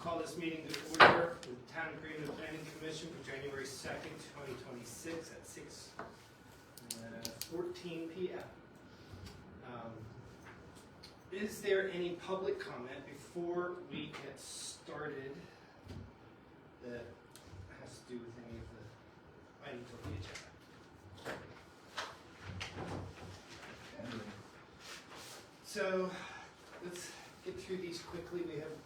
Call this meeting to order with the Town of Greenwood Planning Commission for January 2nd, 2026 at 6:14 p.m. Is there any public comment before we get started that has to do with any of the items on the agenda? So let's get through these quickly. We have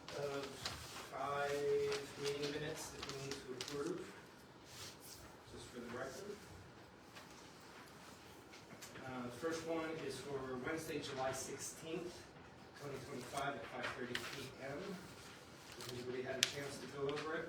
5 meeting minutes that we need to approve, just for the record. The first one is for Wednesday, July 16th, 2025 at 5:30 p.m. Has anybody had a chance to go over it?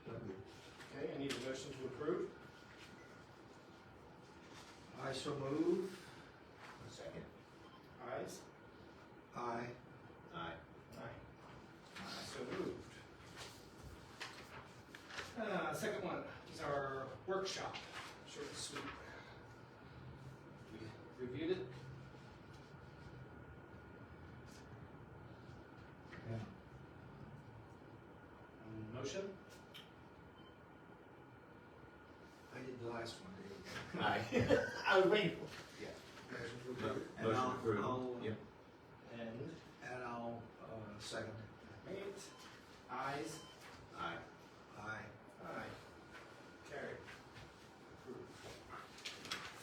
Okay, I need a motion to approve. I so move. Second. Ayes? Aye. Aye. Aye. So moved. Second one is our workshop, short and sweet. We reviewed it. Yeah. Motion? I did the last one, Dave. Aye. I was waiting. Yeah. Motion to approve. And Motion I'll- approved. I'll- Yep. And I'll second. made. Ayes? Aye. Aye. Aye. Carried. Approved.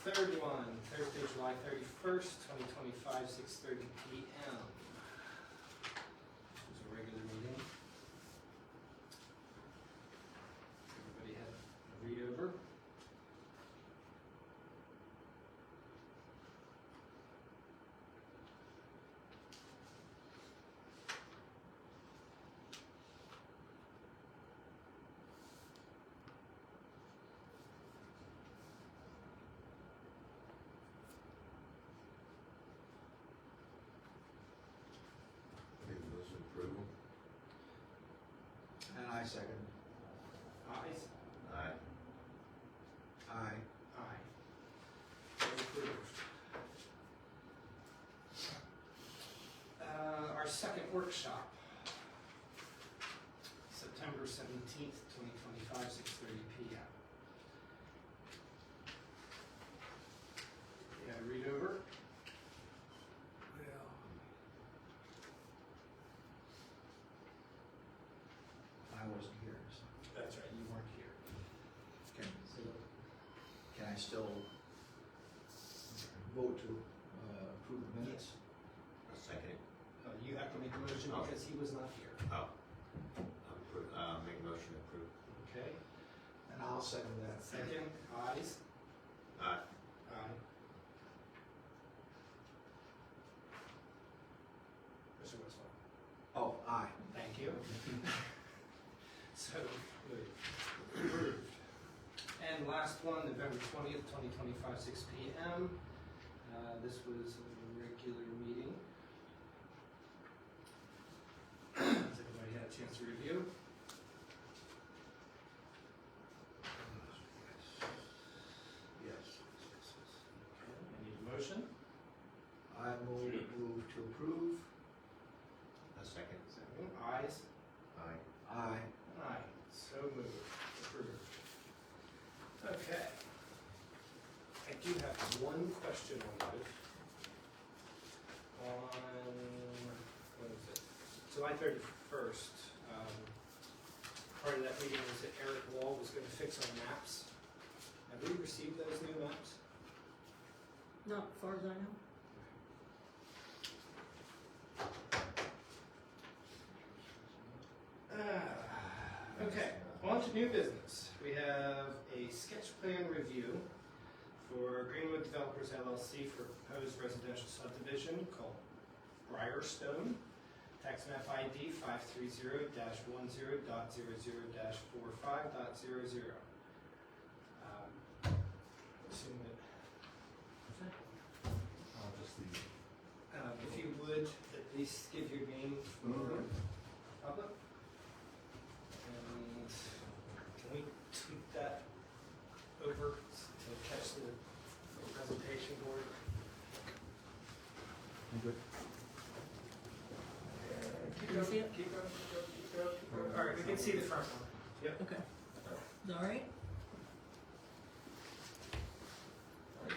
Third one, Thursday, July 31st, 2025, 6:30 p.m. This was a regular meeting. Everybody had a read over. Make a motion to approve. And I second. Ayes? Aye. Aye. Aye. So approved. Our second workshop, September 17th, 2025, 6:30 p.m. Yeah, read over. Well. I wasn't here, so That's right, you weren't here. can I still vote to approve the minutes? A second. You have to make a motion Oh. because he was not here. Oh. Make a motion to approve. Okay, And I'll second that. second, ayes? Aye. Aye. Mr. Westphal? Oh, aye. Thank you. So, good. Approved. And last one, November 20th, 2025, 6 p.m. This was a regular meeting. Has everybody had a chance to review? Yes. Okay, I need a motion. I move to approve. A second. Second, ayes? Aye. Aye. Aye. So moved. Approved. Okay. I do have one question on this. On, what is it? July 31st, part of that meeting was that Eric Wall was going to fix our maps. Have we received those new maps? Not as far as I know. to new business. We have a sketch plan review for Greenwood Developers LLC for proposed residential subdivision called Briarstone. Tax map ID 530-10.00.00-45.00. Assume that, Just the, if you would, at least give your name for public. And can we tweet that over to catch the presentation board? you good? Keep Can you see going, it? keep going, keep going, keep going, keep going. All right, we can see the front one. Yep. Okay. Is that all right?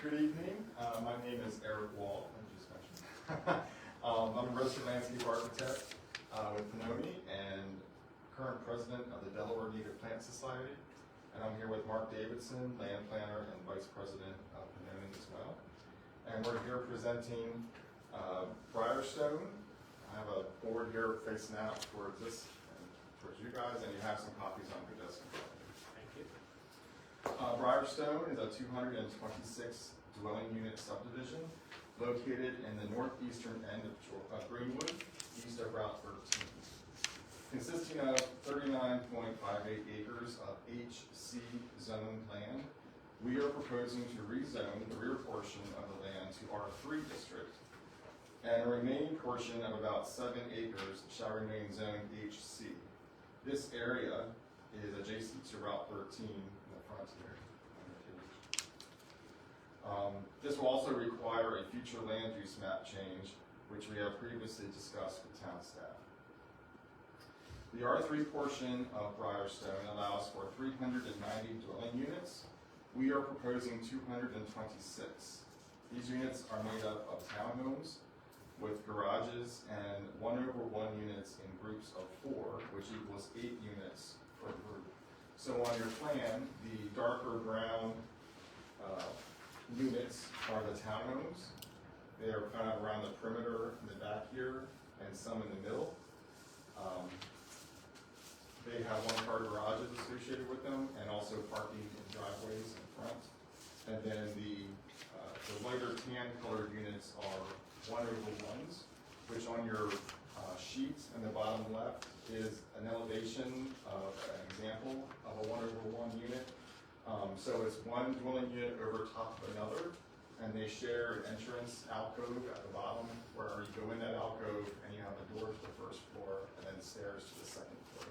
Good evening. My name is Eric Wall, I just mentioned. I'm a registered landscape architect with Pannoni and current president of the Delaware Native Plant Society. And I'm here with Mark Davidson, land planner and vice president of Pannoni as well. And we're here presenting Briarstone. I have a board here facing out towards this and towards you guys, and you have some copies on your desk in front of you. Thank you. Briarstone is a 226 dwelling unit subdivision located in the northeastern end of Greenwood, east of Route 13. Consisting of 39.58 acres of HC zone land, we are proposing to rezone the rear portion of the land to R3 district, and the remaining portion of about 7 acres shall remain zoned HC. This area is adjacent to Route 13 in the front here. This will also require a future land use map change, which we have previously discussed with town staff. The R3 portion of Briarstone allows for 390 dwelling units. We are proposing 226. These units are made up of townhomes with garages and 1/1 units in groups of 4, which equals 8 units per group. So on your plan, the darker brown units are the townhomes. They are kind of around the perimeter in the back here and some in the middle. They have one-car garages associated with them and also parking in driveways in front. And then the lighter tan colored units are 1/1s, which on your sheet in the bottom left is an elevation of an example of a 1/1 unit. So it's one dwelling unit over top of another, and they share an entrance alcove at the bottom where you go in that alcove and you have a door to the first floor and then stairs to the second floor.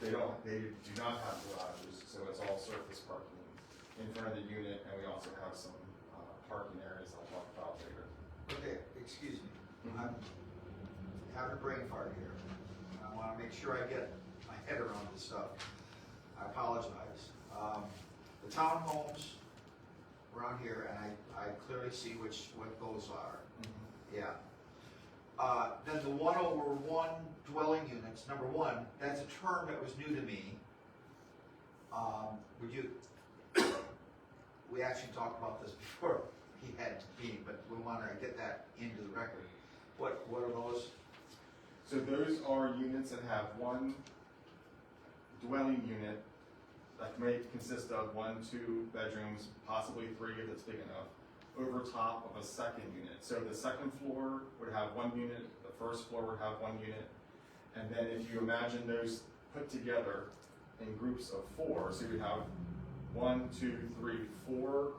They do not have garages, so it's all surface parking in front of the unit, and we also have some parking areas I'll talk about later. Okay, excuse me, I'm having a brain fart here. I wanna make sure I get my head around this stuff. I apologize. The townhomes around here, and I clearly see what those are, yeah. Then the 1/1 dwelling units, number one, that's a term that was new to me. We actually talked about this before he had me, but we want to get that into the record. What are those? So those are units that have one dwelling unit that may consist of 1, 2 bedrooms, possibly 3 if it's big enough, over top of a second unit. So the second floor would have 1 unit, the first floor would have 1 unit, and then if you imagine those put together in groups of 4, so you have 1, 2, 3, 4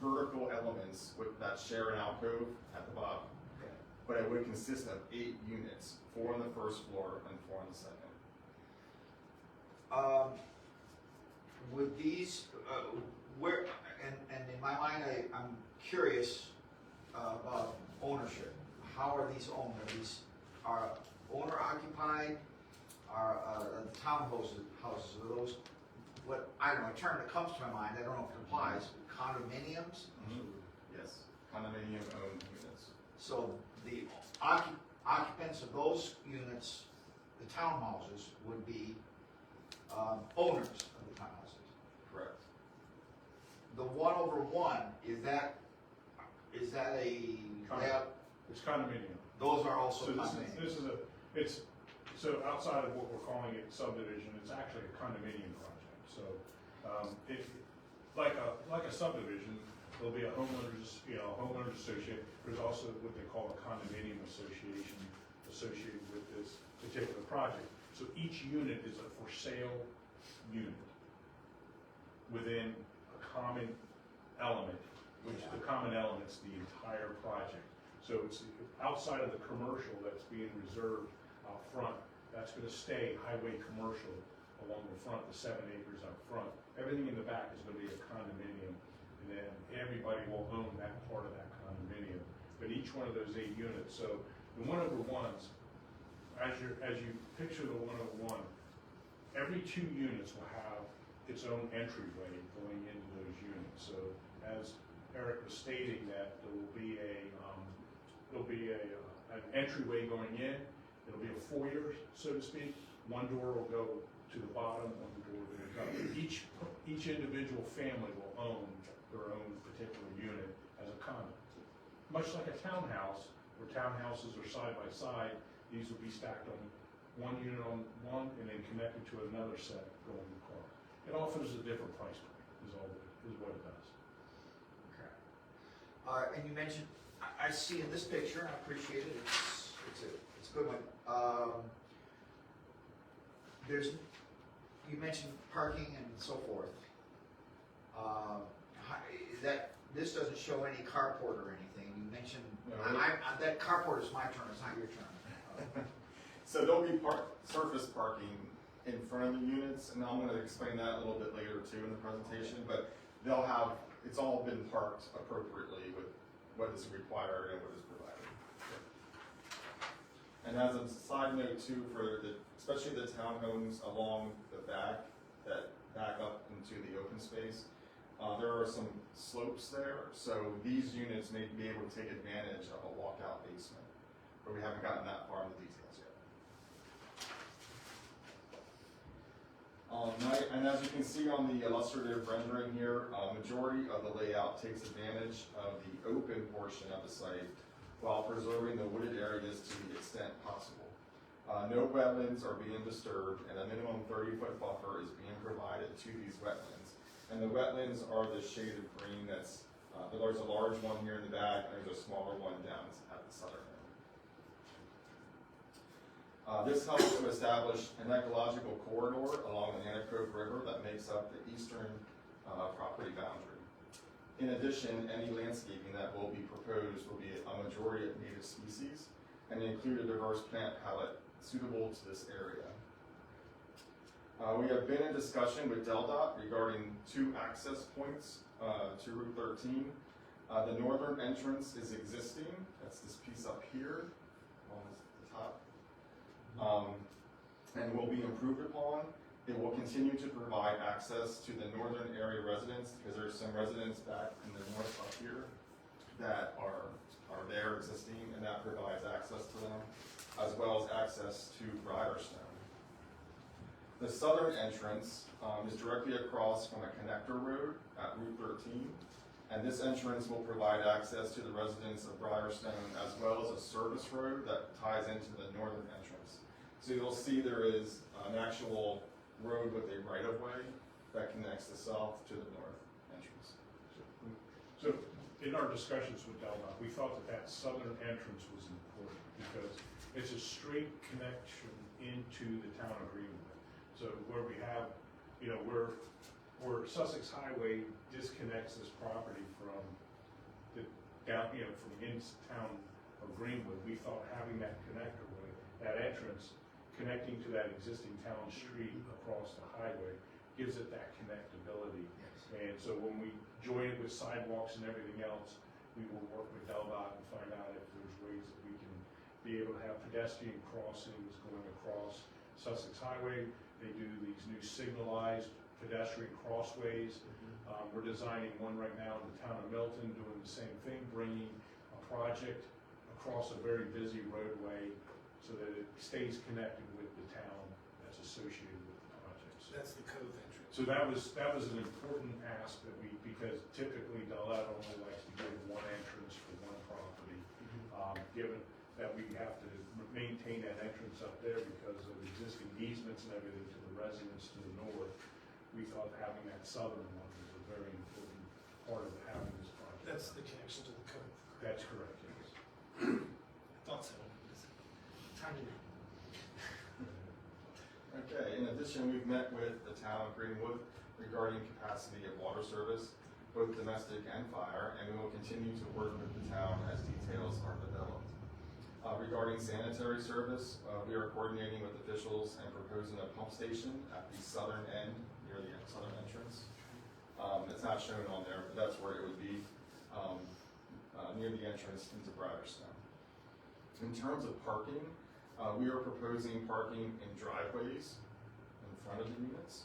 vertical elements that share an alcove at the bottom. Okay. But it would consist of 8 units, 4 on the first floor and 4 on the second. Would these, where, and in my mind, I'm curious about ownership. How are these owned? Are owner occupied? Are the townhouses, are those, what, I don't know, a term that comes to my mind, I don't know if it applies, condominiums? Yes, condominium owned units. So the occupants of those units, the townhouses, would be owners of the townhouses. Correct. The 1/1, is that a, It's condominium. those are also So condominiums? this is it's So outside of what we're calling it subdivision, it's actually a condominium project. So, if, like a subdivision, there'll be a homeowners, homeowners association. There's also what they call a condominium association associated with this particular project. So each unit is a for sale unit within a common element, which the common element's the entire project. So it's outside of the commercial that's being reserved out front. That's gonna stay highway commercial along the front, the 7 acres out front. Everything in the back is gonna be a condominium, and then everybody will own that part of that condominium. But each one of those 8 units, so the 1/1s, as you picture the 1/1, every 2 units will have its own entryway going into those units. So as Eric was stating, that there will be an entryway going in. It'll be a foyer, so to speak. One door will go to the bottom, one door will go up. Each individual family will own their own particular unit as a condo. Much like a townhouse, where townhouses are side by side, these will be stacked on one unit on one and then connected to another set going across. It offers a different price point, is what it does. Okay. And you mentioned, I see in this picture, and I appreciate it, it's a good one. You mentioned parking and so forth. This doesn't show any carport or anything. You mentioned, No. that carport is my turn, it's not your turn. So there'll be surface parking in front of the units, and I'm gonna explain that a little bit later too in the presentation, but it's all been parked appropriately with what is required and what is provided. And as a side note too, especially the townhomes along the back, that back up into the open space, there are some slopes there, so these units may be able to take advantage of a walkout basement, but we haven't gotten that far in the details yet. And as you can see on the illustrative rendering here, majority of the layout takes advantage of the open portion of the site while preserving the wooded areas to the extent possible. No wetlands are being disturbed, and a minimum 30-foot buffer is being provided to these wetlands. And the wetlands are the shaded green. There's a large one here in the back, and there's a smaller one down at the southern end. This helps to establish an ecological corridor along the Nanticoke River that makes up the eastern property boundary. In addition, any landscaping that will be proposed will be a majority of native species and include a diverse plant palette suitable to this area. We have been in discussion with DelDOT regarding 2 access points to Route 13. The northern entrance is existing. That's this piece up here on the top. And will be improved upon. It will continue to provide access to the northern area residents, because there's some residents back in the north up here that are there existing, and that provides access to them, as well as access to Briarstone. The southern entrance is directly across from a connector road at Route 13, and this entrance will provide access to the residents of Briarstone, as well as a service road that ties into the northern entrance. So you'll see there is an actual road with a right-of-way that connects the south to the north entrance. So in our discussions with DelDOT, we thought that southern entrance was important because it's a straight connection into the town of Greenwood. So where we have, where Sussex Highway disconnects this property from the from in town of Greenwood, we thought having that connector way, that entrance connecting to that existing town street across the highway gives it that connectability. Yes. And so when we join it with sidewalks and everything else, we will work with DelDOT and find out if there's ways that we can be able to have pedestrian crossings going across Sussex Highway. They do these new signalized pedestrian crossways. We're designing one right now in the town of Milton, doing the same thing, bringing a project across a very busy roadway so that it stays connected with the town that's associated with the project. So that's the cove entrance. So that was an important ask that because typically DelDOT only likes to give one entrance for one property. Given that we have to maintain that entrance up there because of existing easements and everything to the residents to the north. We thought having that southern one was a very important part of having this project. That's the connection to the code. That's correct, yes. I thought so. Time to know. Okay, in addition, we've met with the town of Greenwood regarding capacity of water service, both domestic and fire, and we will continue to work with the town as details are developed. Regarding sanitary service, we are coordinating with officials and proposing a pump station at the southern end, near the southern entrance. It's not shown on there, but that's where it would be, near the entrance into Briarstone. In terms of parking, we are proposing parking in driveways in front of the units.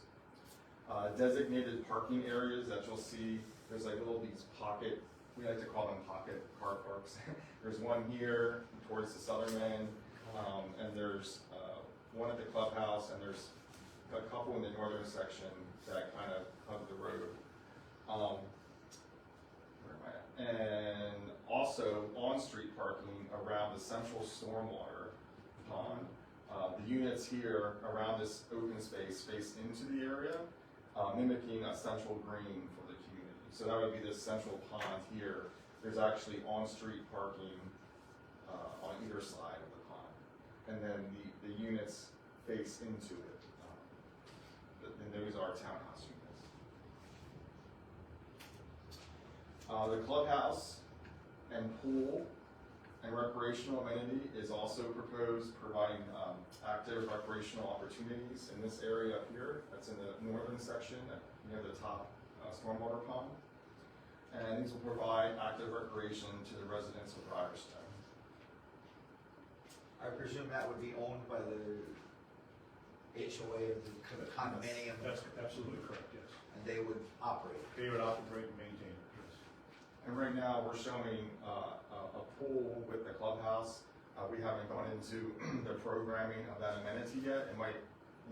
Designated parking areas that you'll see, there's like these pocket, we like to call them pocket car parks. There's one here towards the southern end, and there's one at the clubhouse, and there's a couple in the northern section that kind of hug the road. Where am I at? And also on-street parking around the central stormwater pond. The units here around this open space face into the area, mimicking a central green for the community. So that would be this central pond here. There's actually on-street parking on either side of the pond. And then the units face into it. And those are townhouse units. The clubhouse and pool and recreational amenity is also proposed, providing active recreational opportunities in this area up here. That's in the northern section near the top stormwater pond. And these will provide active recreation to the residents of Briarstone. I presume that would be owned by the HOA of the condominium, That's absolutely correct, yes. and they would operate. They would operate and maintain it, yes. And right now, we're showing a pool with the clubhouse. We haven't gone into the programming of that amenity yet. It might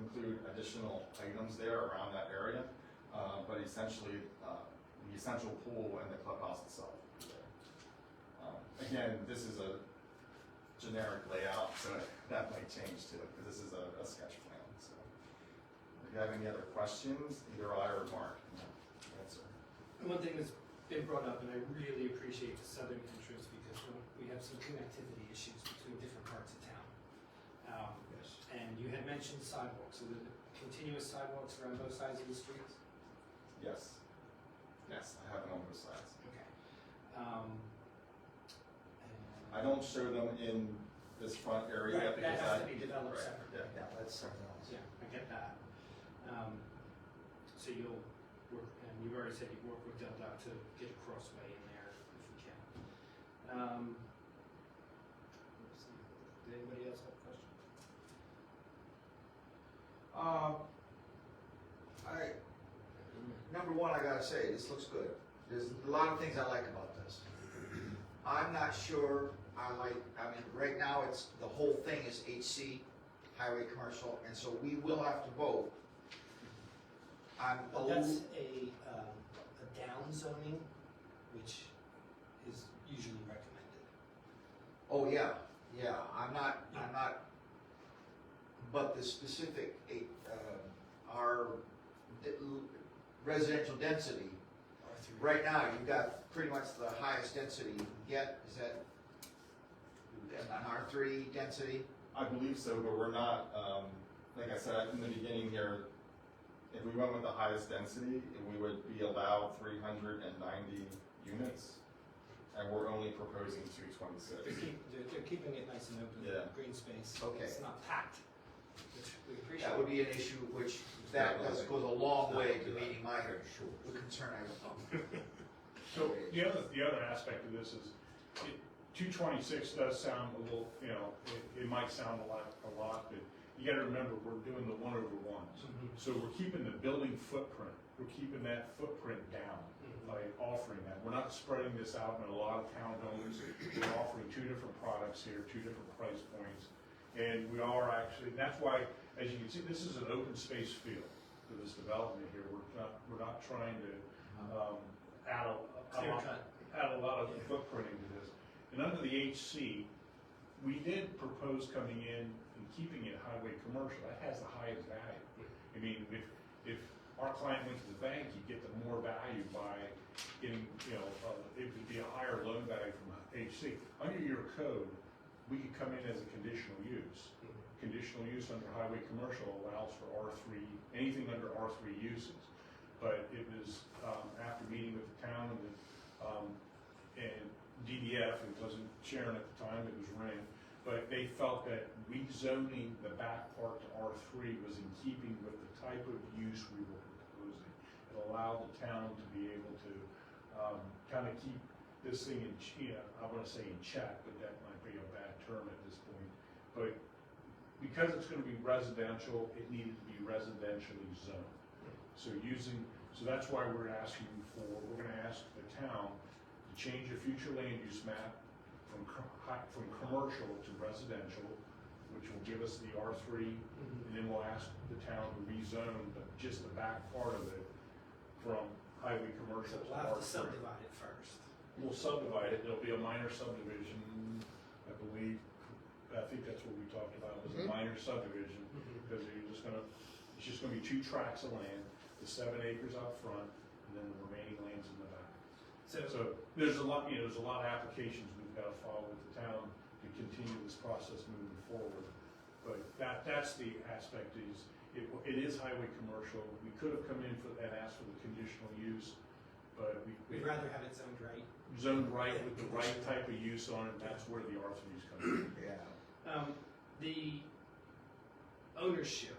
include additional items there around that area, but essentially, the essential pool and the clubhouse itself. Again, this is a generic layout, so that might change too, because this is a sketch plan. So, if you have any other questions, either I or Mark can answer. One thing that's been brought up, and I really appreciate the southern entrance because we have some connectivity issues between different parts of town. Yes. And you had mentioned sidewalks, so the continuous sidewalks around both sides of the streets? Yes. Yes, I have it on both sides. Okay. I don't show them in this front area Right, because that has to be developed right, separately. yeah. Yeah, that's something else. Yeah, I get that. So you'll work, and you've already said you work with DelDOT to get a crossway in there if we can. Let's see. Did anybody else have a question? Number one, I gotta say, this looks good. There's a lot of things I like about this. I'm not sure I mean, right now, the whole thing is HC, highway commercial, and so we will have to vote. I'm a But little, that's a down zoning, which is usually recommended. oh, yeah, I'm not, but the specific, our residential density, R3. right now, you've got pretty much the highest density you can get, is that an R3 density? I believe so, but we're not, like I said in the beginning here, if we went with the highest density, we would be allowed 390 units, and we're only proposing 226. They're keeping it nice and open, Yeah. green space. Okay. It's not packed, which we appreciate. That would be an issue which, goes a long way to meeting my concern I have. So the other aspect of this is, 226 does sound a little, it might sound a lot, but you gotta remember, we're doing the 1/1s. Mhm. So we're keeping the building footprint, we're keeping that footprint down by offering that. We're not spreading this out in a lot of townhomes. We're offering two different products here, two different price points. And we are actually, that's why, as you can see, this is an open space field for this development here. We're not trying to Clear cut. add a lot of footprint into this. And under the HC, we did propose coming in and keeping it highway commercial, that has the highest value. I mean, if our client went to the bank, you'd get the more value by getting, it would be a higher loan value from HC. Under your code, we could come in as a conditional use. Conditional use under highway commercial allows for R3, anything under R3 uses. But it was, after meeting with the town and DDF, it wasn't Sharon at the time, it was Ring, but they felt that rezoning the back part to R3 was in keeping with the type of use we were proposing. It allowed the town to be able to kind of keep this thing in, I want to say in check, but that might be a bad term at this point. But because it's going to be residential, it needed to be residentially zoned. So that's why we're going to ask the town to change your future land use map from commercial to residential, which will give us the R3, and then we'll ask the town to rezone just the back part of it from highway commercial So to we'll have to R3. subdivide it first. We'll subdivide it, there'll be a minor subdivision, I believe, I think that's what we talked about, was a minor subdivision, because it's just gonna be 2 tracts of land, the 7 acres out front, and then the remaining land's in the back. So there's a lot, there's a lot of applications we've gotta follow with the town to continue this process moving forward. But that's the aspect is, it is highway commercial, we could have come in and asked for the conditional use, but We'd rather have it zoned right. zoned right with the right type of use on it, that's where the R3s come in. Yeah. The ownership,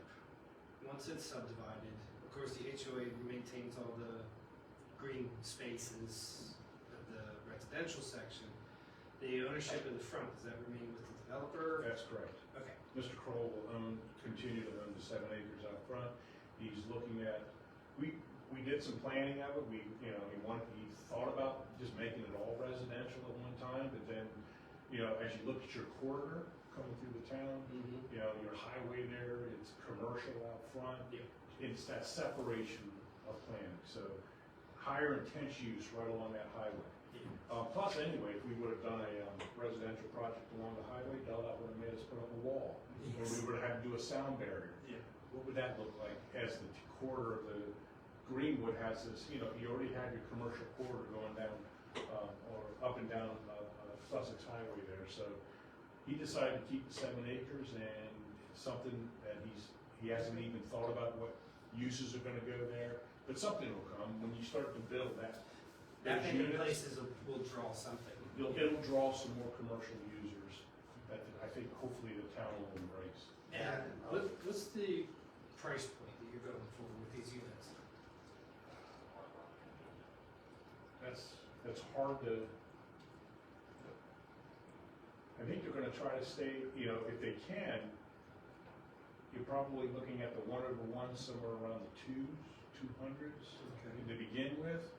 once it's subdivided, of course, the HOA maintains all the green spaces of the residential section. The ownership of the front, does that remain with the developer? That's correct. Okay. Mr. Kroll will continue to own the 7 acres out front. He's looking at, we did some planning of it, he thought about just making it all residential at one time, but then, as you look at your corridor coming through the town, your highway there, it's commercial out front. Yeah. It's that separation of planning, so higher intense use right along that highway. Plus, anyway, if we would have done a residential project along the highway, that would have made us put up a wall. Or we would have had to do a sound barrier. Yeah. What would that look like as the corridor of the Greenwood has this, you already have your commercial corridor going down, or up and down Sussex Highway there, so he decided to keep the 7 acres, and it's something that he hasn't even thought about what uses are gonna go there, but something will come when you start to build that. That those many units, places will draw something. it'll draw some more commercial users that I think hopefully the town will embrace. And what's the price point that you're going for with these units? That's hard to, I think they're gonna try to stay, if they can, you're probably looking at the 1/1 somewhere around the 200s to begin with.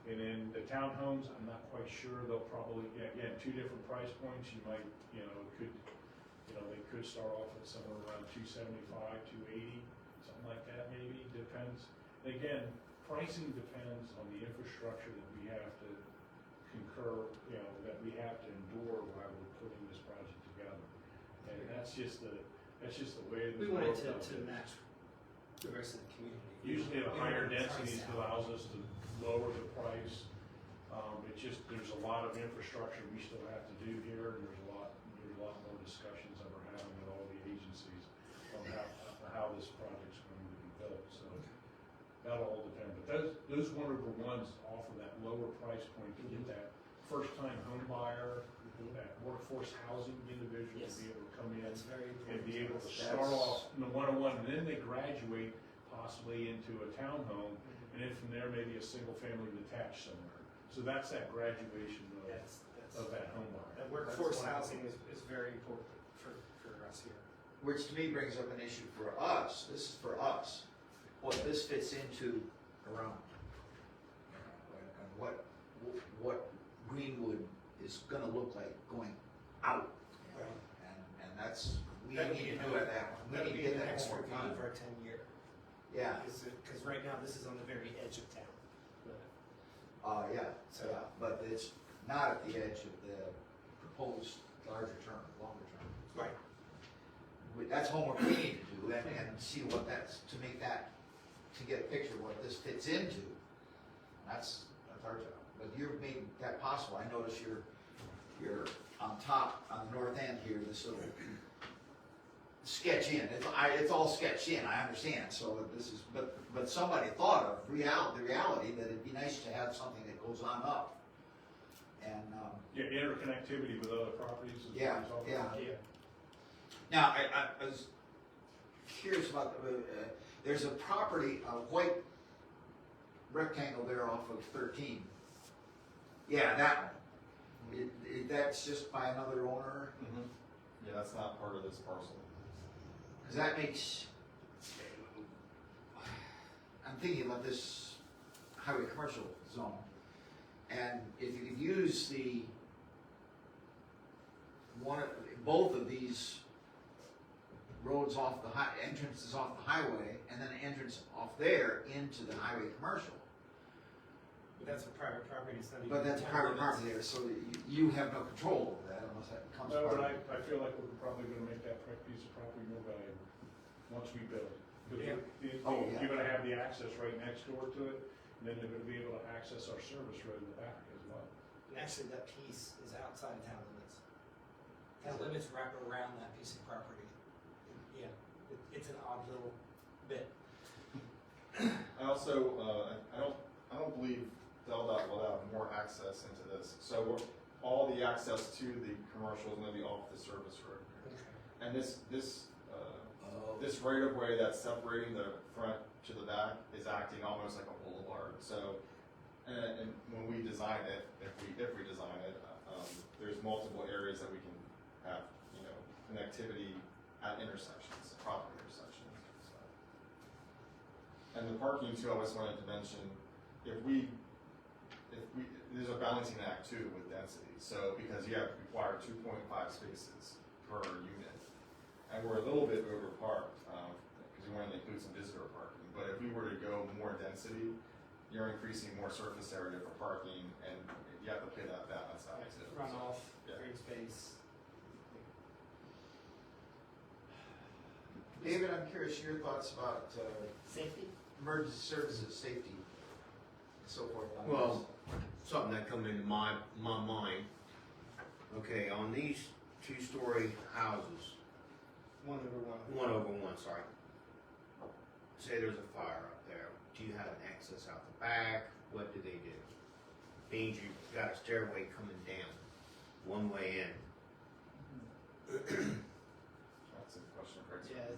And then the townhomes, I'm not quite sure, they'll probably, again, 2 different price points, you might, they could start off at somewhere around 275, 280, something like that maybe, depends. And again, pricing depends on the infrastructure that we have to concur, that we have to endure while we're putting this project together. And that's just the way We the wanted world to match the rest of the community. Usually the We higher wanted to price densities out. allows us to lower the price. There's a lot of infrastructure we still have to do here, and there's a lot more discussions that we're having with all the agencies on how this project's going to be built, so that'll all depend. But those 1/1s offer that lower price point to get that first-time home buyer, that workforce housing individual to Yes. be able to come in That's very important. and be able to That's- start off in the 1/1, and then they graduate possibly into a townhome, and then from there maybe a single-family detached somewhere. So that's that graduation of that home buyer. That workforce housing is very important for us here. Which to me brings up an issue for us, this is for us, what this fits into around. And what Greenwood is gonna look like going out. And that's, we That would need be to do another- that, we That need would to be get an that extra more fee done. for a 10-year. Yeah, Because right now, this is on the very edge of town. yeah, So- yeah, but not at the edge of the proposed larger term, longer term. Right. That's homework we need to do, and see what that's, to make that, to get a picture of what this fits into. That's our job, but you've made that possible. I notice you're on top, on the north end here, this little sketch in, it's all sketched in, I understand, so this is, but somebody thought of the reality that it'd be nice to have something that goes on up. And, Yeah, interconnectivity with other properties is. Yeah, is all- yeah. Yeah. now, I was curious about, there's a property, a white rectangle there off of 13. Yeah, that one. That's just by another owner, Yeah, that's not part of this parcel. because that makes, I'm thinking about this highway commercial zone, and if you could use both of these roads off the entrances off the highway, and then an entrance off there into the highway commercial. But that's a private property, it's not even. But that's town private limits. property there, so you have no control over that unless that becomes No, part but of it. I feel like we're probably gonna make that piece of property more valuable once we build. Because Oh, yeah. you're gonna have the access right next door to it, and then you're gonna be able to access our service road in the back as well. And actually, that piece is outside town limits. Town limits wrap around that piece of property. Yeah, it's an odd little bit. I also, I don't believe DelDOT will have more access into this. So all the access to the commercial is gonna be off the service road. And this right of way that's separating the front to the back is acting almost like a boulevard. So, and when we design it, if we design it, there's multiple areas that we can have, connectivity at intersections, proper intersections. So. And the parking too, I just wanted to mention, there's a balancing act too with density. So, because you have to require 2.5 spaces per unit. And we're a little bit over parked, because we wanted to include some visitor parking. But if we were to go more density, you're increasing more surface area for parking, and you have to play that balance out too. Runoff, Yeah. green space. David, I'm curious your thoughts about Safety? emergency services, safety, and so forth. on Well, something that come into my mind, okay, on these two-story houses, 1 over 1, sorry. Say there's a fire up there, do you have an access out the back? What do they do? Means you've got a stairway coming down, one way in. That's a question for Craig. Yeah,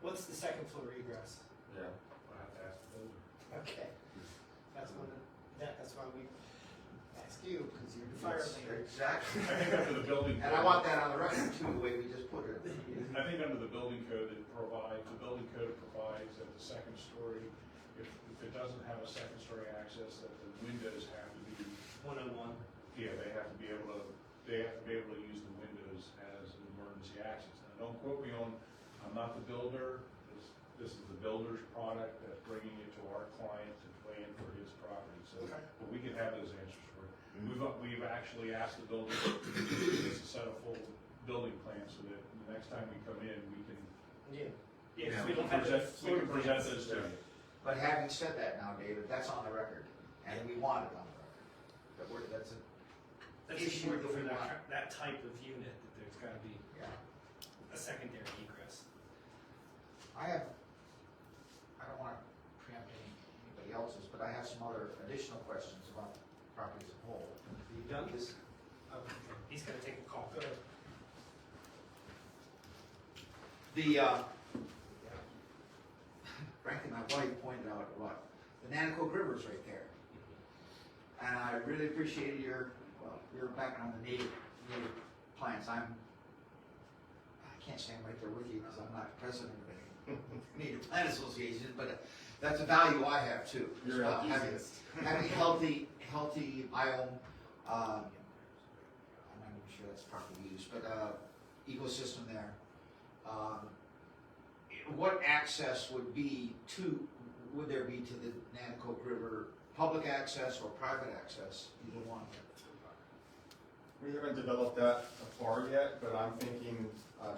what's the second floor egress? Yeah. I have to ask the builder. Okay. That's why we ask you, because you're the fire Yes, mayor. exactly. I think under the building. And I want that on the record too, the way we just put it. I think under the building code, the building code provides that the second story, if it doesn't have a second story access, that the windows have to be, 101. yeah, they have to be able to use the windows as an emergency access. Now, don't quote me on, I'm not the builder, this is the builder's product that's bringing it to our client to plan for his property, so, Okay. but we can have those answers for you. We've actually asked the builder to give us a set of full building plans so that the next time we come in, we can Yeah. Yeah, Yeah, 'cause we don't have the we can floor present plans. those to you. But having said that now, David, that's on the record, and we want it on the record. That's That's issue important for that we want. that type of unit, that there's gotta be yeah. a secondary egress. I don't want to preempt anybody else's, but I have some other additional questions about property as a whole. You done? This, Oh, okay. He's gonna take a call. Go ahead. frankly, my wife pointed out about the Nanticoke River's right there. And I really appreciated your background on the native plants. I can't stand right there with you because I'm not president of the Native Plant Association, but that's a value I have too. as You're well. an Having enthusiast. a healthy biome, I'm not even sure that's properly used, but ecosystem there. What access would there be to the Nanticoke River, public access or private access, either one? We haven't developed that far yet, but I'm thinking,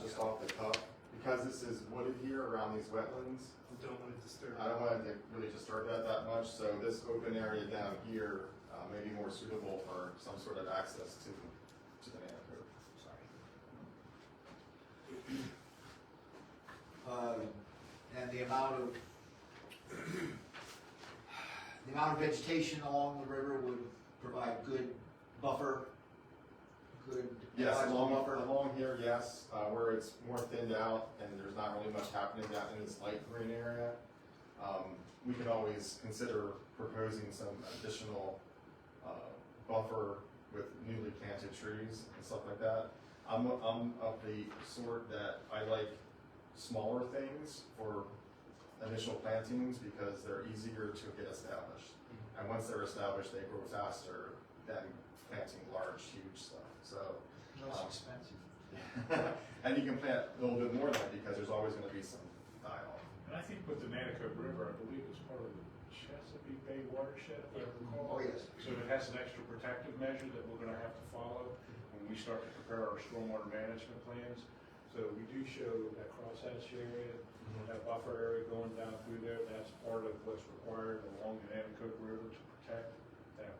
just off the cuff, because this is wooded here around these wetlands, You don't want to disturb. I don't want to really disturb that much, so this open area down here, may be more suitable for some sort of access to the Nana Cove. Sorry. And the amount of vegetation along the river would provide good buffer, good. Yes, ecological buffer. along here, yes, where it's more thinned out and there's not really much happening down in this light green area. We could always consider proposing some additional, buffer with newly planted trees and stuff like that. I'm of the sort that I like smaller things for initial plantings because they're easier to get established. And once they're established, they grow faster than planting large, huge stuff, so. Less expensive. And you can plant a little bit more than that because there's always gonna be some dialogue. And I think with the Nanaco River, I believe it's part of the Chesapeake Bay watershed, if I recall. Oh, yes. So it has an extra protective measure that we're gonna have to follow when we start to prepare our stormwater management plans. So we do show that crosshatch area, that buffer area going down through there, that's part of what's required along the Nanaco River to protect that,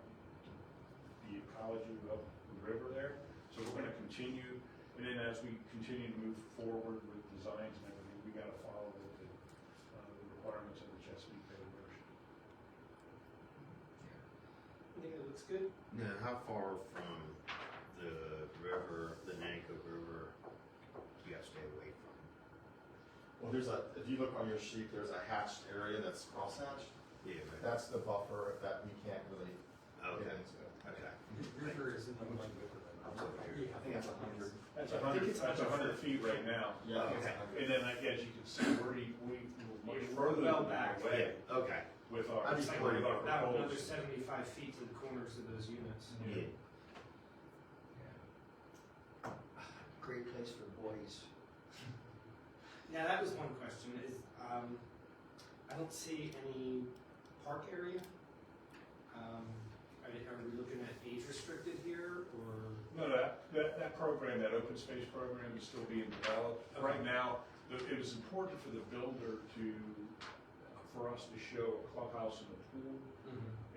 the ecology of the river there. So we're gonna continue, and then as we continue to move forward with designs and everything, we gotta follow the requirements of the Chesapeake Bay watershed. I think it looks good. Now, how far from the river, the Nanaco River, do you gotta stay away from? Well, if you look on your sheet, there's a hatched area that's crosshatched. Yeah, right. That's the buffer that we can't really Okay, get into. okay. River is in the. I think that's 100. That's I think it's 100 feet right now. Yeah. Okay. And then, as you can see, we much We're further well back. away Yeah, okay. with our, I'd be with worried our About another proposals. 75 feet to the corners of those units. Yeah. Great place for boys. Now, that was one question, is, I don't see any park area. Are we looking at age restricted here, or? No, that program, that open space program is still being developed. Okay. Right now, it was important for the builder for us to show a clubhouse and a pool.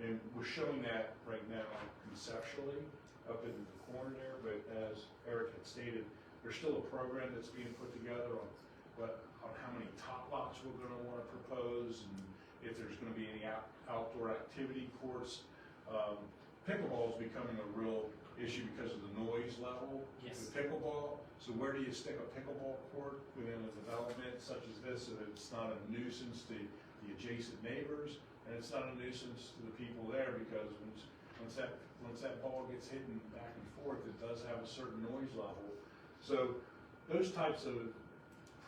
And we're showing that right now conceptually up in the corner there, but as Eric had stated, there's still a program that's being put together on how many top lots we're gonna wanna propose and if there's gonna be any outdoor activity courts. Pickleball is becoming a real issue because of the noise level Yes. with pickleball. So where do you stick a pickleball court within a development such as this so that it's not a nuisance to the adjacent neighbors and it's not a nuisance to the people there because once that ball gets hitting back and forth, it does have a certain noise level. So those types of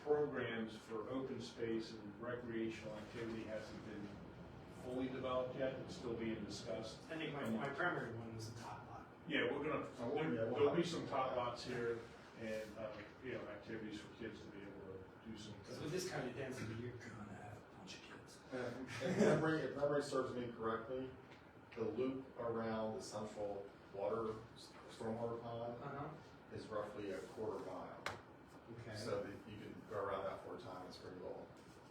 programs for open space and recreational activity hasn't been fully developed yet, it's still being discussed. I think my primary one was the top lot. Yeah, there'll be some tot lots here and, activities for kids to be able to do some. Because with this kind of density, you're gonna have a bunch of kids. If memory serves me correctly, the loop around the central stormwater pond is roughly a quarter mile. Okay. So that you can go around that 4 times for your little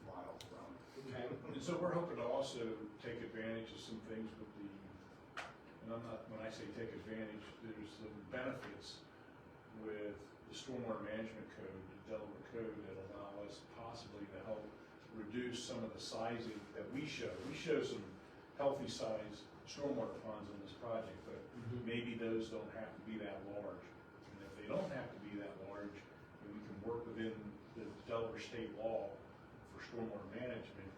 mile run. Okay. And so we're hoping to also take advantage of some things with when I say take advantage, there's some benefits with the stormwater management code, the Delaware code, that allow us possibly to help reduce some of the sizing that we show. We show some healthy size stormwater ponds in this project, but maybe those don't have to be that large. And if they don't have to be that large, then we can work within the Delaware state law for stormwater management,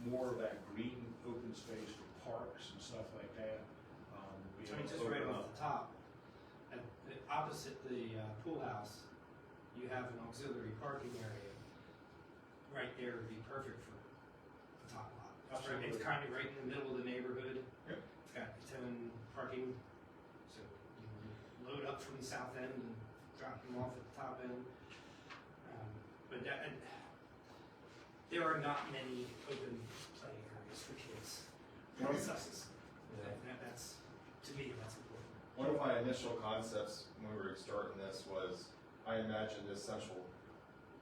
more of that green open space for parks and stuff like that. I mean, just right off the top, opposite the pool house, you have an auxiliary parking area. Right there would be perfect for the top lot. Absolutely. It's kind of right in the middle of the neighborhood. Yep. It's got its parking, so you can load up from the south end and drop them off at the top end. But there are not many open playing areas for kids in Sussex. That's, to me, that's important. One one of my initial concepts when we were starting this was, I imagined this central,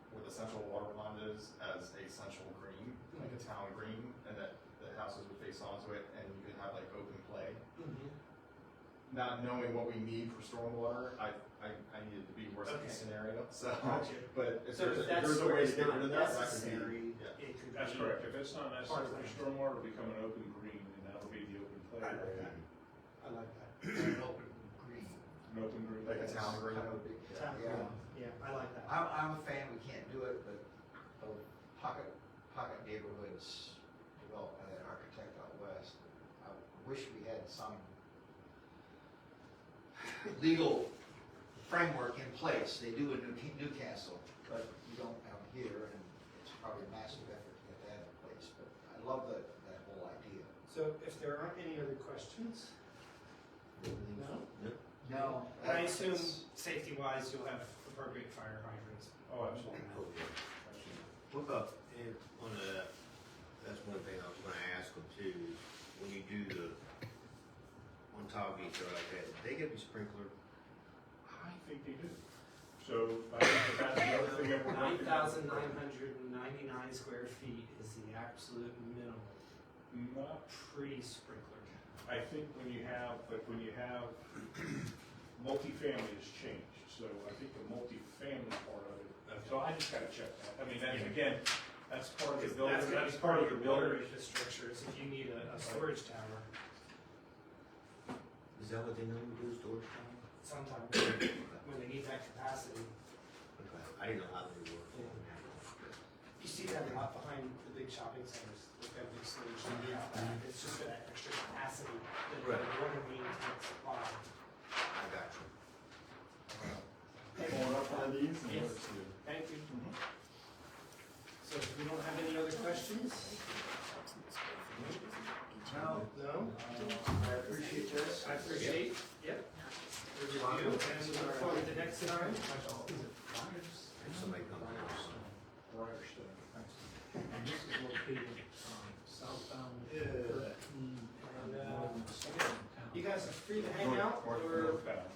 where the central water pond is, as a central green, like a town green, and that the houses would face onto it, and you could have like open play. Not knowing what we need for stormwater, I needed to be worst Okay. case scenario, so, Gotcha. but if So there's, if that's a where way to it's get not rid of that, that could necessary, be, yeah. it could That's be correct, if it's not part necessary of for the- stormwater, it'll become an open green, and that'll be the open play I like area. that. I like that. An open green. An open green. Like a town green. Kind of a big, Town yeah. green. Yeah, I like that. I'm a fan, we can't do it, but the pocket neighborhoods developed by that architect out west, I wish we had some legal framework in place. They do in Newcastle, but we don't have it here, and it's probably a massive effort to get that in place, but I love that whole idea. So if there aren't any other questions, no? No. And I assume safety-wise, you'll have appropriate fire hydrants. Oh, absolutely. What about, that's one thing I was gonna ask them too, is when you do the, on top of each other like that, they get to be sprinkler? I think they do. So, I think that's the other thing that we're working on. 9,999 square feet is the absolute minimum. Not Pretty sprinklered. I think when you have multifamily has changed, so I think the multifamily part of it, so I just gotta check that. I mean, that's, again, that's part of the building, That's gonna that's be part of the builder building. infrastructure, is if you need a storage tower, Is that what they normally do, storage tank? sometimes when they need that capacity. Okay, I didn't know how they work. You see that a lot behind the big shopping centers, with that big storage tank out back. It's just for that extra capacity that the Right. water main can't supply. I got you. Pulling up one of these and Yes. let's see. Thank you. So if we don't have any other questions? No, No? I appreciate this. I appreciate, yep, the review, and we look forward to next time. If somebody comes in. And this is located southbound. And, you guys are free to hang out, or, Northbound.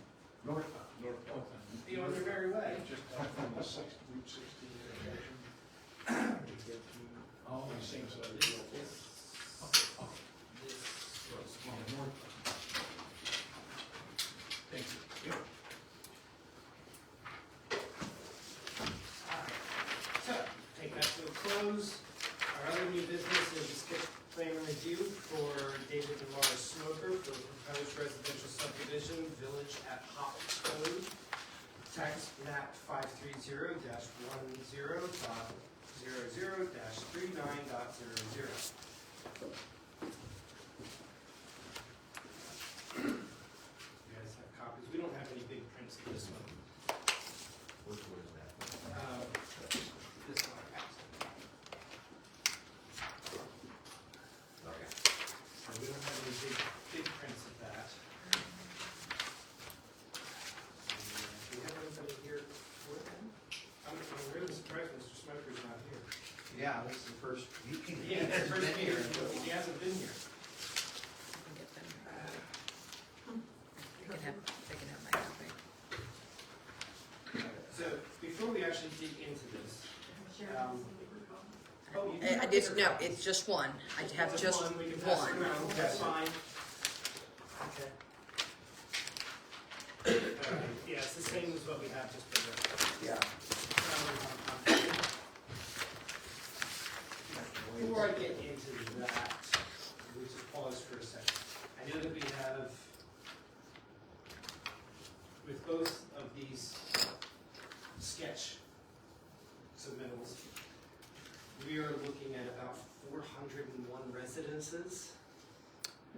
Northbound. Northbound. be on your merry way. Just come from the Route 60 intersection. To get to Oh, the same side of the This, building. Thank you. So, take that to a close. Our other new business is a skip plan review for David DeMar Smoker for the proposed residential subdivision, Village at Hopstone. Tax map 530.10.00.39.00. You guys have copies. We don't have any big prints of this one. Which one is that? This one. Okay. So we don't have any big prints of that. Do we have anybody here for them? I'm really surprised Mr. Smoker's not here. Yeah, this is the first meeting. Yeah, it's the first Been year, here. he hasn't been here. So before we actually dig into this, oh, you do have It's, your no, copies. it's just one. I have Just just one, we can pass it one. around, that's fine. Okay. Alright, yeah, it's the same as what we have, just for the. Yeah. Before I get into that, we just pause for a second. I know that we have, with both of these sketch submittals, we are looking at about 401 residences.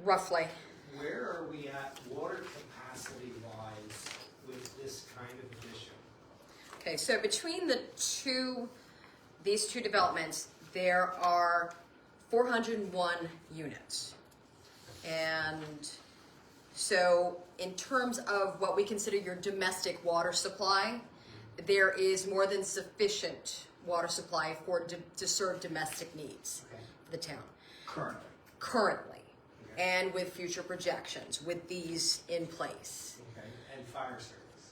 Roughly. Where are we at water capacity wise with this kind of addition? Okay, so between these two developments, there are 401 units. And so in terms of what we consider your domestic water supply, there is more than sufficient water supply to serve domestic needs Okay. for the town. Currently. Currently, Okay. and with future projections, with these in place. fire service?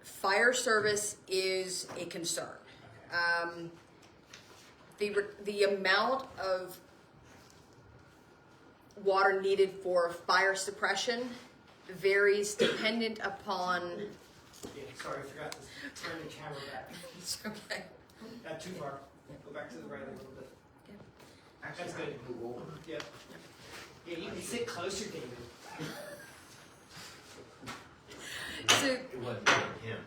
Fire service is a concern. Okay. The amount of water needed for fire suppression varies dependent upon. Yeah, sorry, I forgot to turn the camera back. It's okay. Not too far. Go back to the right a little bit. Actually, That's I good. can move over. Yep. Yeah, you can sit closer, David. So It wasn't him.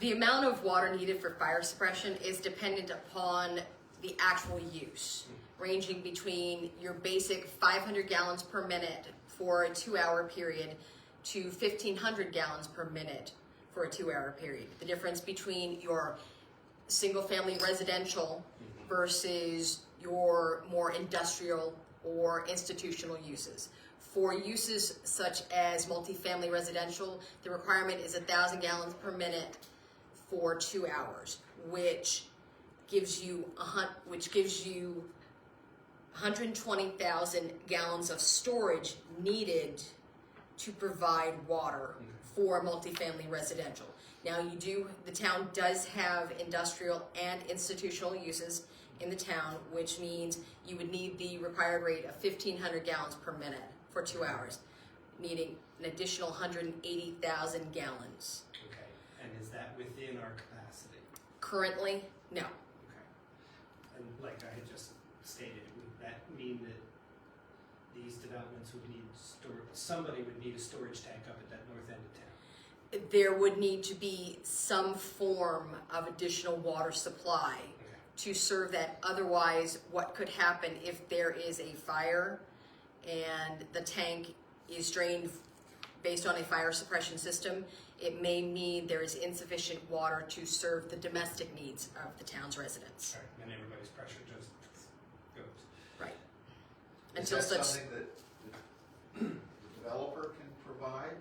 the amount of water needed for fire suppression is dependent upon the actual use, ranging between your basic 500 gallons per minute for a 2-hour period to 1,500 gallons per minute for a 2-hour period. The difference between your single-family residential versus your more industrial or institutional uses. For uses such as multifamily residential, the requirement is 1,000 gallons per minute for 2 hours, which gives you 120,000 gallons of storage needed to provide water for multifamily residential. Now the town does have industrial and institutional uses in the town, which means you would need the required rate of 1,500 gallons per minute for 2 hours, needing an additional 180,000 gallons. Okay. And is that within our capacity? Currently, no. Okay. And like I had just stated, would that mean that these developments would need somebody would need a storage tank up at that north end of town? There would need to be some form of additional water supply Okay. to serve that. Otherwise, what could happen if there is a fire and the tank is drained based on a fire suppression system, it may mean there is insufficient water to serve the domestic needs of the town's residents. All right. And everybody's pressure just goes. Right. Is Until that such, something that the developer can provide,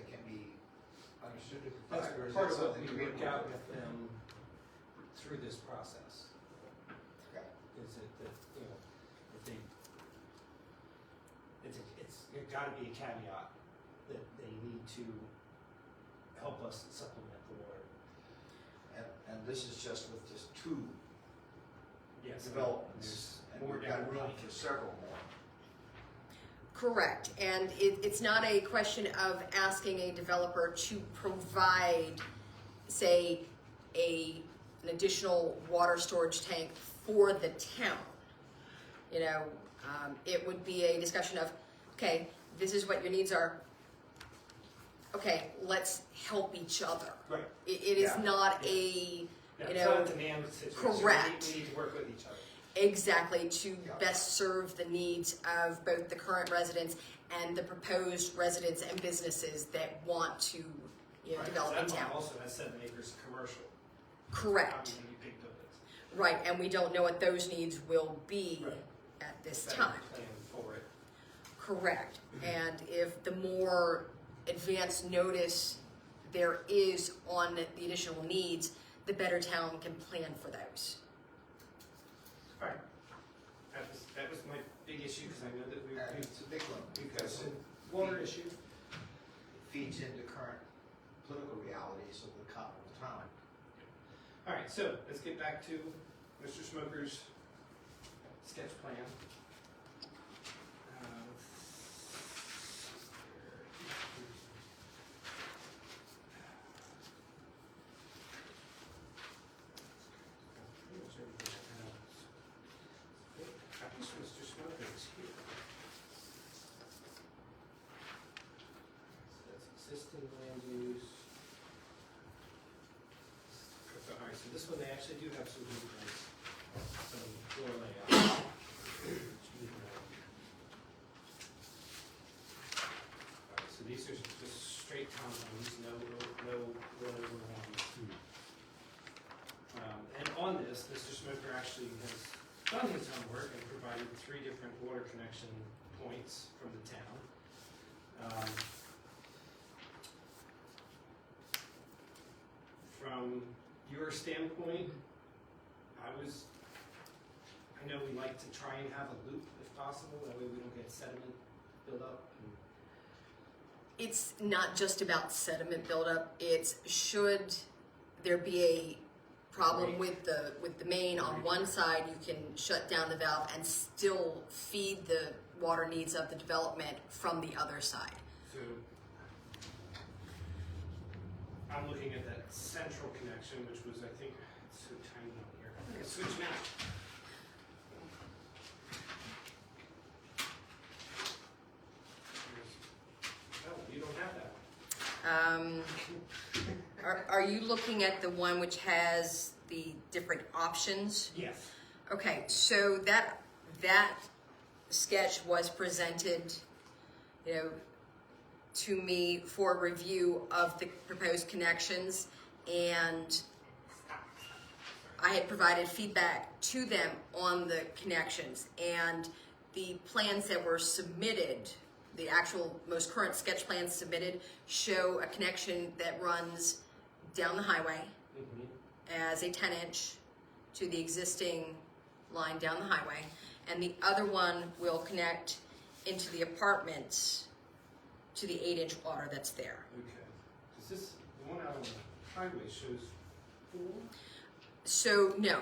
can be understood to That's provide, or is part that of what something we work out with? with them through this process. Okay. Is it that, you know, if they, it's gotta be a caveat that they need to help us supplement the water. And this is just with just 2 Yes. developments, There's and more we've down got the room line. for several more. correct. And it's not a question of asking a developer to provide, say, an additional water storage tank for the town. You know, it would be a discussion of, okay, this is what your needs are. Okay, let's help each other. Right. It is Yeah. not a, Yeah, you it's not know, a demand situation. correct. We need to work with each other. exactly to Yeah. best serve the needs of both the current residents and the proposed residents and businesses that want to, you know, Right, develop in that one town. also has 7 acres commercial. Correct. Obviously, you big buildings. Right, and we don't know what those needs will be Right. at this Better time. Plan for it. Correct. And if the more advanced notice there is on the additional needs, the better town can plan for those. All right. That was my big issue, because I know that And it's a big one, we've got because some it water issue. feeds into current political realities of the town. All right, so let's get back to Mr. Smoker's sketch plan. I wish Mr. Smoker was here. So that's existing land use. All right, so this one, they actually do have some blueprints, some floor layout. Alright, so these are just straight townhomes, no road or lines. And on this, Mr. Smoker actually has done his homework and provided 3 different water connection points from the town. From your standpoint, I know we like to try and have a loop if possible, that way we don't get sediment build up. it's not just about sediment buildup. It's should there be a problem with the main on one side, you can shut down the valve and still feed the water needs of the development from the other side. So I'm looking at that central connection, which was, I think, it's so tiny on here. I'm gonna switch now. Oh, you don't have that. Are you looking at the one which has the different options? Yes. Okay, so that sketch was presented, to me for review of the proposed connections, and I had provided feedback to them on the connections, and the plans that were submitted, the actual most current sketch plans submitted, show a connection that runs down the highway as a 10-inch to the existing line down the highway, and the other one will connect into the apartments to the 8-inch water that's there. Okay. Does this, the one out on the highway shows 4? So no,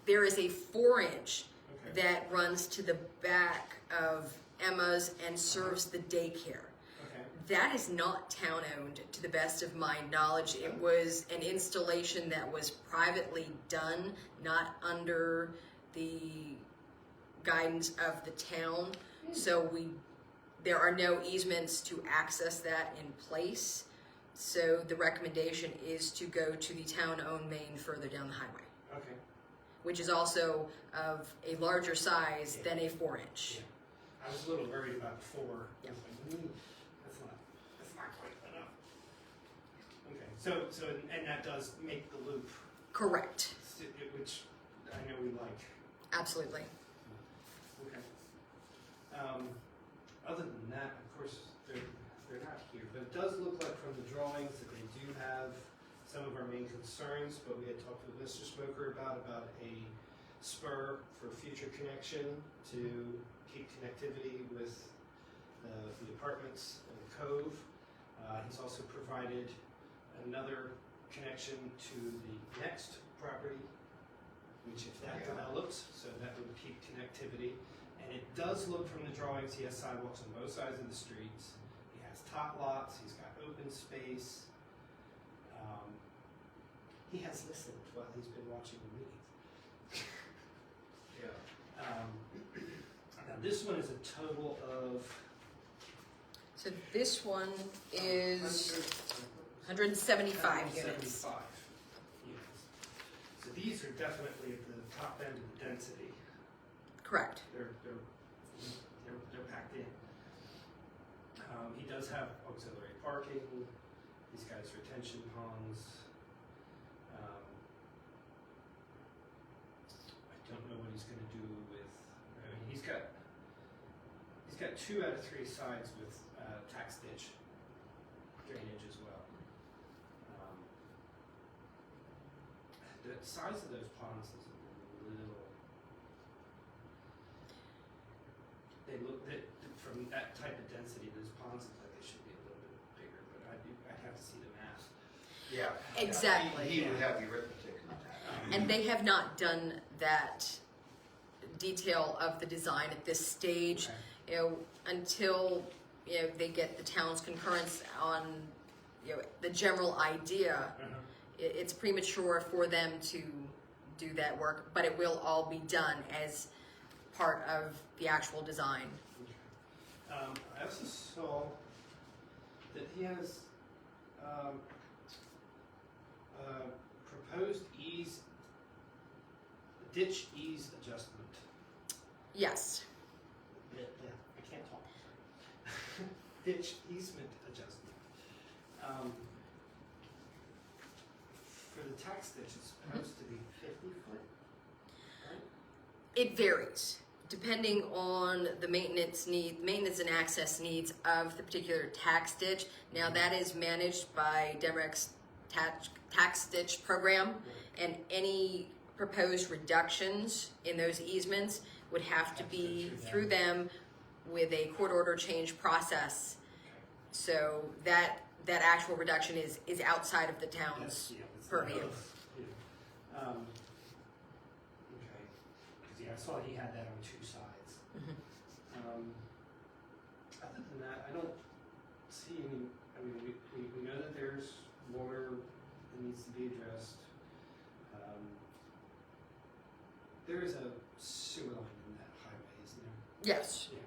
there is a 4-inch Okay. that runs to the back of Emma's and serves the daycare. Okay. That is not town-owned, to the best of my knowledge. It was an installation that was privately done, not under the guidance of the town. So there are no easements to access that in place. So the recommendation is to go to the town-owned main further down the highway, Okay. which is also of a larger size than a 4-inch. Yeah. I was a little worried about 4. Yeah. I was like, that's not quite enough. Okay. So and that does make the loop, Correct. which I know we like. Absolutely. Okay. Other than that, of course, they're not here, but it does look like from the drawings that they do have some of our main concerns, but we had talked with Mr. Smoker about a spur for future connection to keep connectivity with the apartments and the cove. He's also provided another connection to the next property, which if that develops, so that would keep connectivity. And it does look from the drawings, he has sidewalks on both sides of the streets. He has tot lots, he's got open space. He has listened while he's been watching the meetings. Now this one is a total of So this one is 175 units. 175 units. So these are definitely at the top end of the density. Correct. They're packed in. He does have auxiliary parking. He's got his retention ponds. I don't know what he's going to do with. He's got 2 out of 3 sides with tax ditch drainage as well. The size of those ponds is a little. They look that from that type of density, those ponds look like they should be a little bit bigger, but I'd have to see the math. Yeah. Exactly. He would have the arithmetic on that. And they have not done that detail of the design at this stage, until they get the town's concurrence on the general idea. It's premature for them to do that work, but it will all be done as part of the actual design. I also saw that he has proposed ditch ease adjustment. Yes. Yeah, I can't talk. Ditch easement adjustment. For the tax ditch, it's supposed to be 50 foot, right? It varies depending on the maintenance and access needs of the particular tax ditch. Now that is managed by DEMREC's tax ditch program, and any proposed reductions in those easements would have to be through them with a court order change process So that actual reduction is outside of the town's Yeah, it's purview. not us, yeah. Okay, 'cause yeah, I saw he had that on two sides. Mhm. Other than that, I don't see any, I mean, we know that there's water that needs to be addressed. There is a sewer line in that highway, isn't there? Yes, Yeah.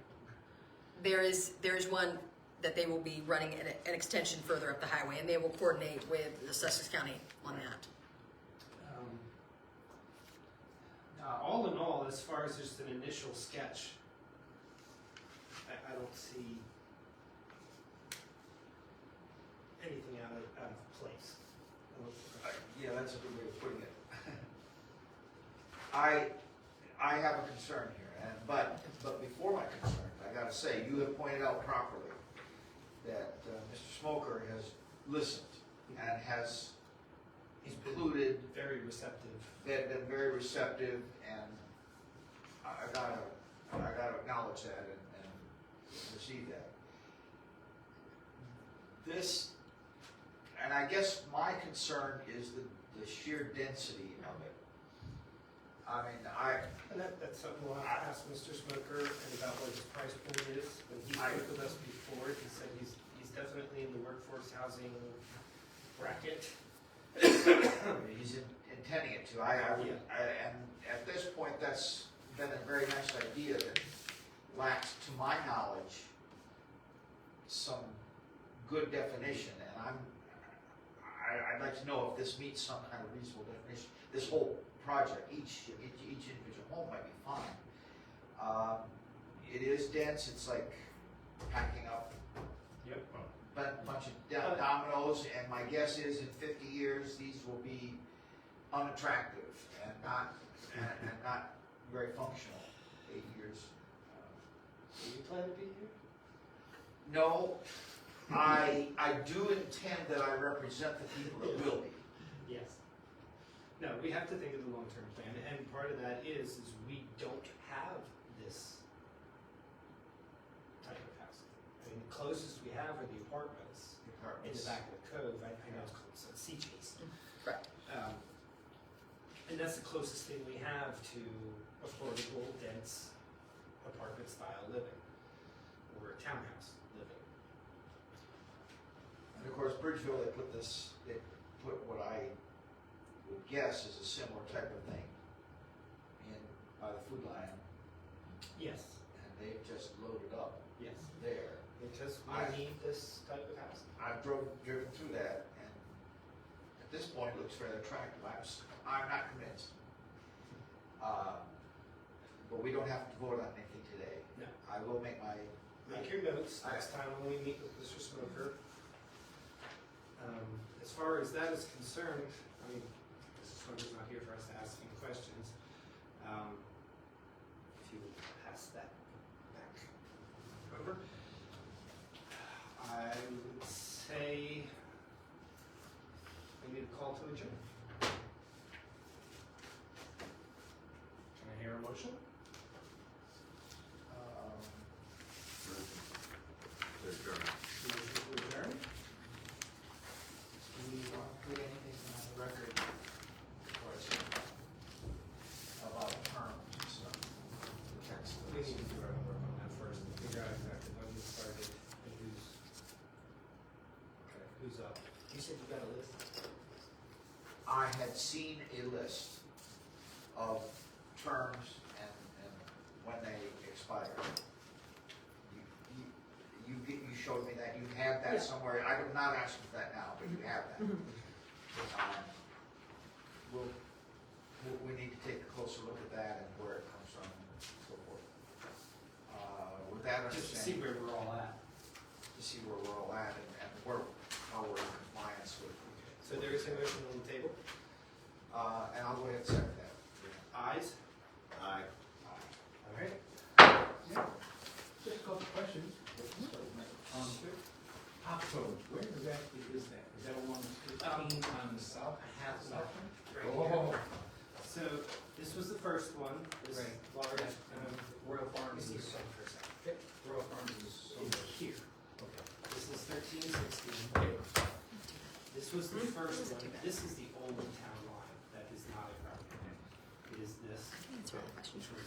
there is one that they will be running an extension further up the highway, and they will coordinate with the Sussex County on that. All in all, as far as just an initial sketch, I don't see anything out of place. Yeah, that's a good way of putting it. I have a concern here, but before my concern, I gotta say, you have pointed out properly that Mr. Smoker has listened and has He's been included, very receptive. been very receptive, and I gotta acknowledge that and receive that. This, and I guess my concern is the sheer density of it. I mean, And that's something we'll have to ask Mr. Smoker and about what his price point is. When he spoke with us before, he said he's definitely in the workforce housing bracket. he's intending it to. And at this point, that's been a very nice idea that lacks, to my knowledge, some good definition. And I'd like to know if this meets some kind of reasonable definition. This whole project, each individual home might be fine. It is dense. It's like packing up Yep. a bunch of dominoes, and my guess is in 50 years these will be unattractive and not very functional. 8 years. Do you plan to be here? No, I do intend that I represent the people that will be. Yes. No, we have to think of the long-term plan, and part of that is we don't have this type of housing. I mean, the closest we have are the apartments in the back of the cove. I know it's called Sea Chase. Correct. And that's the closest thing we have to affordable, dense apartment style living, or townhouse living. And of course, Bridgeville, they put what I would guess is a similar type of thing in by the Food Lion, Yes, and they've just loaded up yes. there. Because we need this type of housing. I've driven through that, and at this point, it looks very attractive. I'm not convinced. But we don't have to vote on anything today. No. I will make my, Make your notes next time when we meet with Mr. Smoker. As far as that is concerned, I mean, Mr. Smoker's not here for us to ask him questions. If you would pass that back over. I would say we need a call to adjourn. Can I hear a motion? Motion to adjourn? do we want to put anything on the record for us about terms and stuff? The text of We this? need to do our homework on that first and figure out exactly when we started and who's up. You said you got a list? I had seen a list of terms and when they expire. You showed me that, you have that Yeah. somewhere, I'm not asking for that now, but you have that. We need to take a closer look at that and where it comes from and so forth. With that Just to see understanding, where we're all at. to see where we're all at and how we're in compliance with. So there is a motion on the table. And I'll go ahead and second that. Ayes? Aye. All right. Just a couple of questions. Hop Cove, where exactly is that? Is that along 15 on the south, south end? Right Oh, here. So this was the first one, this Right. large, Royal let me Farms see is, something for a second. Royal Farms is It's somewhere. here. Okay. This is 1316. This was the first one. This is the old town line that is not a property. It is this, Answer all the questions. which was